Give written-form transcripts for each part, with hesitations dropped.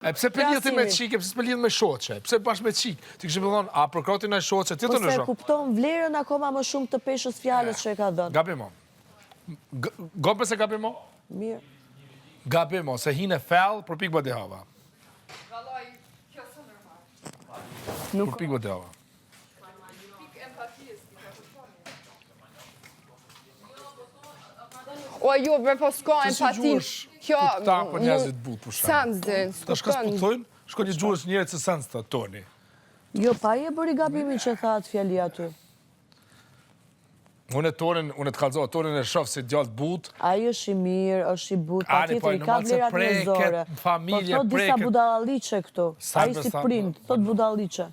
E pse pëllidhë me qike, pse pëllidhë me shoqe, pse bashkë me qike? Ti kështë me thonë, a përkratin e shoqe, ti të në shumë? Pse kupton vlerën akoma më shumë të peshës fjallës që e ka dhënë. Gabimo. Gope se Gabimo? Mirë. Gabimo, se hine fell, për pikë bëdi hava. Valoj, kjo së normal. Për pikë bëdi hava. Pikë empatijës, o, jo, bre, po s'ka empati. Kjo, ta për njerëzit butë, për shumë. Sens dhe, Ta shka s'putojnë, shko një gjurës njerët se sens të toni. Jo, pa je bëri gabimin që tha atë fjali aty. Unë të kalzohë, tonin e shofë se djallë butë. Ajo është i mirë, është i butë, pa tjetër i ka vlerat njerëzore. Po thot disa budalliqe këtu. A i si prind, thot budalliqe.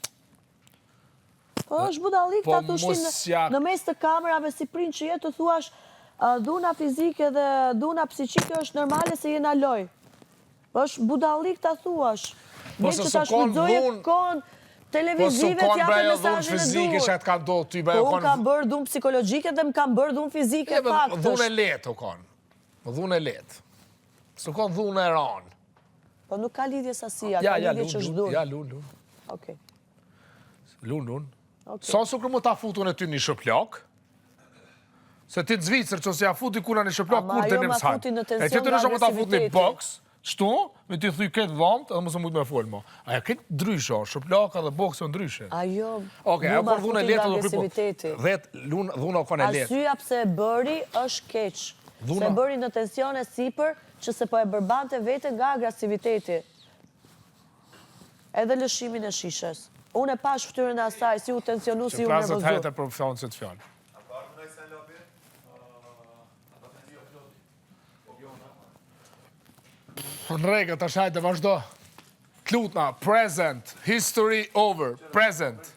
Po është budallik, ta thushtin në mes të kamerave si prind që jetë të thuash dhuna fizike dhe dhuna psiqike është normale se jena loj. është budallik ta thuash. Po se së konë dhunë... Televizive t'jape mesazhin e duhur. Po unë kam bërë dhunë psikologjike dhe më kam bërë dhunë fizike faktës. Dhunë e letë u konë. Dhunë e letë. Së konë dhunë e ranë. Po nuk ka lidhje sasia, ka lidhje që është dhunë. Ja, lunë. Okej. Lunë. Sa su kërë më ta futun e ty një shëplak, se ti të zvicër që se ja futi kuna një shëplak kur të një mësajnë. E ti të nëshë më ta fut një boks, shtu, me ti thuj këtë dhamt, edhe mësë mujtë me folmo. Aja këtë ndrysho, shëplaka dhe boks e ndryshe. Ajo, nuk ma futin nga agresiviteti. Dhuna o kone letë. Asyja pse e bëri është keq. Se bëri në tensione sipër, që se po e bërbante vete nga agresiviteti. Edhe lëshimin e shishes. Unë e pash ftyrën e asaj, si u tensionu, si u nervozu. Që plasët herët e profesionë që të fjallë. Në regë, të shajtë e vazhdo. Klutna, present, history over, present,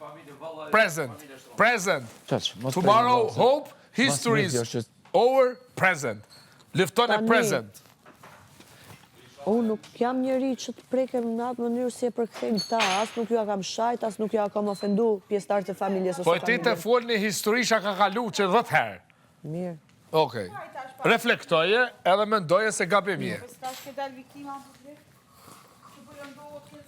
present, present. Tomorrow, hope, history is over, present. Lifton e present. Unë nuk jam njëri që të prekem në atë mënyrë si e përkthejmë këta. Asë nuk ju a kam shajt, asë nuk ju a kam ofendu pjesëtarët e familjes. Po e ti të folë një historisha ka kalu që 10 herë. Mirë. Okej. Reflektoje edhe mendoje se gabim je. Po s'ka shke dalë viktima, që po jëndohë të